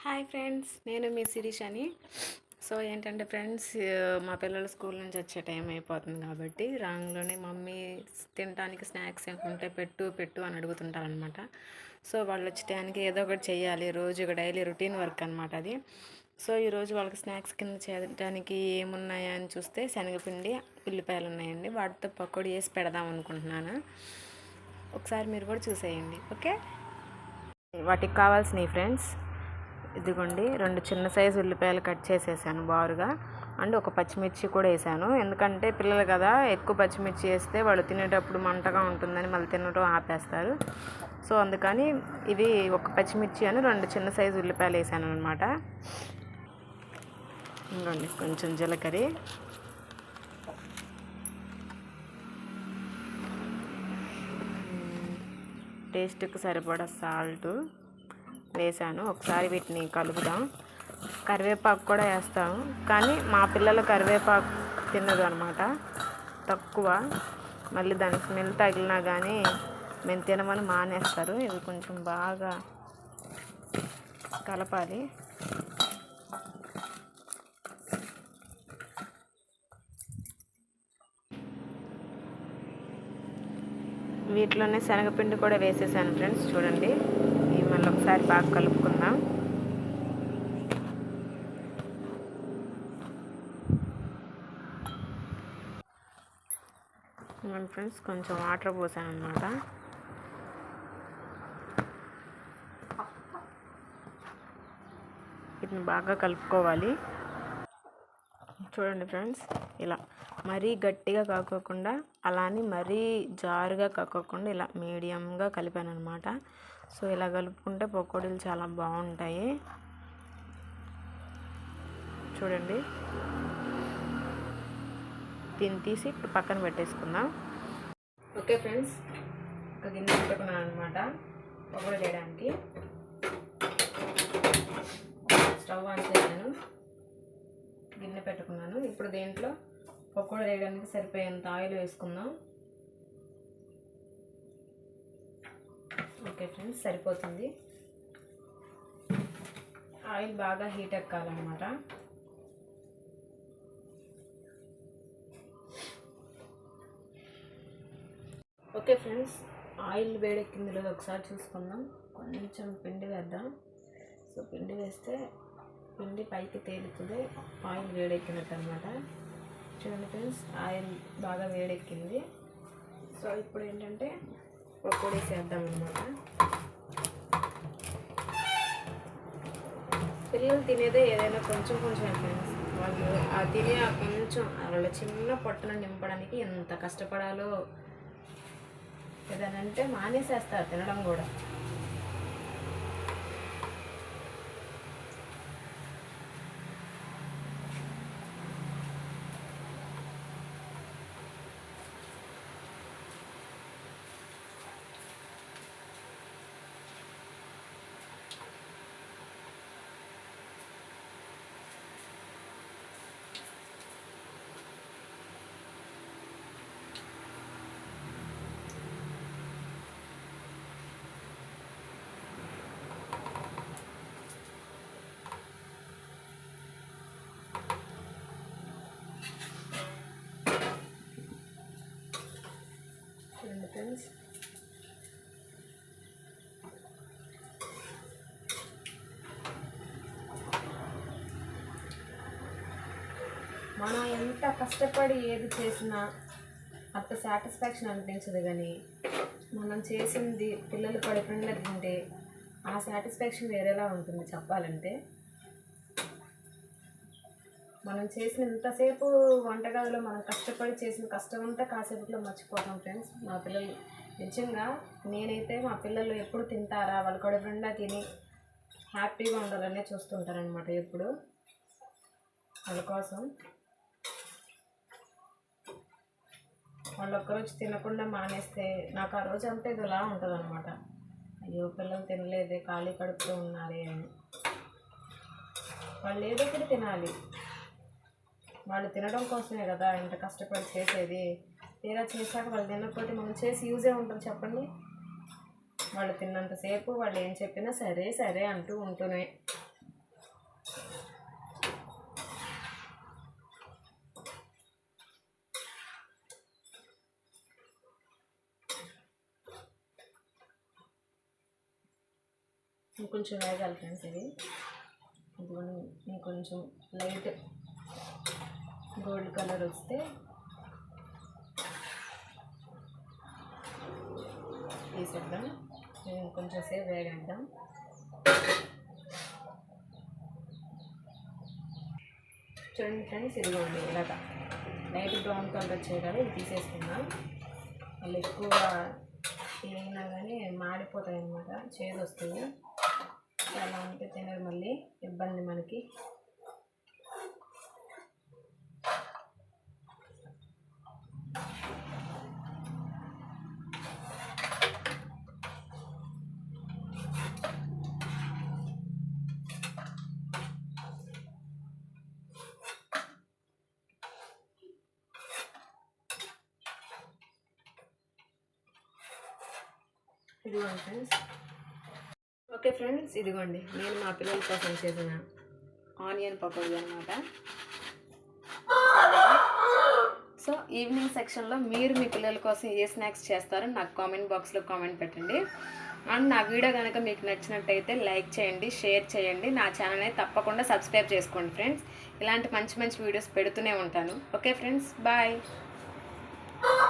Hi friends, నేను మీ శిరీష్ అని. So ఏంటంటే ఫ్రెండ్స్, మా పిల్లలు స్కూల్ నుంచి వచ్చే టైం అయిపోతుంది కాబట్టి రాంగ్లోనే మమ్మీ తినడానికి స్నాక్స్ ఏముంటే పెట్టు పెట్టు అని అడుగుతుంటారనమాట. సో వాళ్ళు వచ్చే టైంకి ఏదో ఒకటి చేయాలి, రోజు డైలీ రొటీన్ వర్క్ అనమాట అది. సో ఈరోజు వాళ్ళకి స్నాక్స్ కింద చేయడానికి ఏమున్నాయా అని చూస్తే శనగపిండి, ఉల్లిపాయలు ఉన్నాయండి. వాటితో పకోడీ వేసి పెడదాం అనుకుంటున్నాను. ఒకసారి మీరు కూడా చూసేయండి, ఓకే. వాటికి కావాల్సినవి ఫ్రెండ్స్, ఇదిగోండి 2 చిన్న సైజు ఉల్లిపాయలు కట్ చేసేసాను బారుగా. అండ్ ఒక పచ్చిమిర్చి కూడా వేసాను, ఎందుకంటే పిల్లలు కదా, ఎక్కువ పచ్చిమిర్చి వేస్తే వాళ్ళు తినేటప్పుడు మంటగా ఉంటుందని మళ్ళీ తినడం ఆపేస్తారు. సో అందుకని ఇది ఒక పచ్చిమిర్చి అని 2 చిన్న సైజు ఉల్లిపాయలు వేసాను అనమాట. ఇంకోండి కొంచెం జీలకర్ర, టేస్ట్కి సరిపడా సాల్ట్ వేసాను. ఒకసారి వీటిని కలుపుదాం. కరివేపాకు కూడా వేస్తాము, కానీ మా పిల్లలు కరివేపాకు తినదు అనమాట, తక్కువ. మళ్ళీ దాని స్మెల్ తగిలినా కానీ మేము తినమని మానేస్తారు. ఇవి కొంచెం బాగా కలపాలి. వీటిలోనే శనగపిండి కూడా వేసేసాను ఫ్రెండ్స్. చూడండి, ఇవి మళ్ళీ ఒకసారి బాగా కలుపుకుందాం. ఫ్రెండ్స్ కొంచెం వాటర్ పోసాను అనమాట. వీటిని బాగా కలుపుకోవాలి. చూడండి ఫ్రెండ్స్, ఇలా మరీ గట్టిగా కాకోకుండా, అలానే మరీ జారుగా కాకోకుండా ఇలా మీడియంగా కలిపాను అనమాట. సో ఇలా కలుపుకుంటే పకోడీలు చాలా బాగుంటాయి. చూడండి, దీన్ని తీసి ఇప్పుడు పక్కన పెట్టేసుకుందాం. ఓకే ఫ్రెండ్స్, ఒక గిన్నె పెట్టుకున్నాను అనమాట పకోడీ చేయడానికి. స్టవ్ ఆన్ చేశాను, గిన్నె పెట్టుకున్నాను. ఇప్పుడు దీంట్లో పకోడీ వేయడానికి సరిపోయేంత ఆయిల్ వేసుకుందాం. ఓకే ఫ్రెండ్స్, సరిపోతుంది. ఆయిల్ బాగా హీట్ ఎక్కాలన్నమాట. ఓకే ఫ్రెండ్స్, ఆయిల్ వేడెక్కింది లేదో ఒకసారి చూసుకుందాం. కొంచెం పిండి వేద్దాం. సో పిండి వేస్తే పిండి పైకి తేలుతుంది, ఆయిల్ వేడెక్కినట్టు అనమాట. చూడండి ఫ్రెండ్స్, ఆయిల్ బాగా వేడెక్కింది. సో ఇప్పుడు ఏంటంటే పకోడీ చేద్దాం అనమాట. పిల్లలు తినేదే ఏదైనా కొంచెం కొంచెం ఫ్రెండ్స్. వాళ్ళు ఆ తినే ఆ కొంచెం వాళ్ళ చిన్న పొట్టను నింపడానికి ఎంత కష్టపడాలో. ఏదనంటే మానేసేస్తారు తినడం కూడా. ఫ్రెండ్స్, మనం ఎంత కష్టపడి ఏది చేసినా అంత సాటిస్ఫాక్షన్ అనిపించదు, కానీ మనం చేసింది పిల్లలు పడిపోయిన తింటే ఆ సాటిస్ఫాక్షన్ వేరేలా ఉంటుంది చెప్పాలంటే. మనం చేసిన ఇంతసేపు వంటగదిలో మనం కష్టపడి చేసిన కష్టం అంతా కాసేపులో మర్చిపోతాం ఫ్రెండ్స్. మా పిల్లలు నిజంగా, నేనైతే మా పిల్లలు ఎప్పుడు తింటారా, వాళ్ళు కడుపునిండా తిని హ్యాపీగా ఉండాలనే చూస్తుంటారనమాట ఎప్పుడు. వాళ్ళ కోసం వాళ్ళు ఒక్కరోజు తినకుండా మానేస్తే నాకు ఆ రోజు అంతా ఇదిలా ఉంటుంది అనమాట. అయ్యో పిల్లలు తినలేదే, ఖాళీ కడుపుతో ఉన్నారే అని. వాళ్ళు ఏదో ఒకటి తినాలి, వాళ్ళు తినడం కోసమే కదా ఇంత కష్టపడి చేసేది. తీరా చేశాక వాళ్ళు తినకపోతే మనం చేసి యూజే ఉంటుంది చెప్పండి. వాళ్ళు తిన్నంతసేపు వాళ్ళు ఏం చెప్పినా సరే సరే అంటూ ఉంటూనే ఇంకొంచెం వేగాలి ఫ్రెండ్స్. ఇది ఇంకొంచెం లైట్ గోల్డ్ కలర్ వస్తే తీసేద్దాం. కొంచెం సేపు వేగేద్దాం. చూడండి ఫ్రెండ్స్, ఇదిగోండి ఇలాగా లైట్ బ్రౌన్ కలర్ వచ్చే కదా ఇది తీసేసుకుందాం. మళ్ళీ ఎక్కువ తిన్నా కానీ మాడిపోతాయి అన్నమాట, చేదు వస్తుంది. అలా ఉంటే తినరు, మళ్ళీ ఇబ్బంది మనకి. ఇదిగోండి ఫ్రెండ్స్. ఓకే ఫ్రెండ్స్, ఇదిగోండి నేను మా పిల్లల కోసం చేసిన ఆనియన్ పకోడీ అనమాట. సో ఈవినింగ్ సెక్షన్లో మీరు మీ పిల్లల కోసం ఏ స్నాక్స్ చేస్తారో నాకు కామెంట్ బాక్స్లో కామెంట్ పెట్టండి. అండ్ నా వీడియో కనుక మీకు నచ్చినట్టయితే లైక్ చేయండి, షేర్ చేయండి. నా ఛానల్ని తప్పకుండా సబ్స్క్రైబ్ చేసుకోండి ఫ్రెండ్స్. ఇలాంటి మంచి మంచి వీడియోస్ పెడుతూనే ఉంటాను. Okay friends, bye.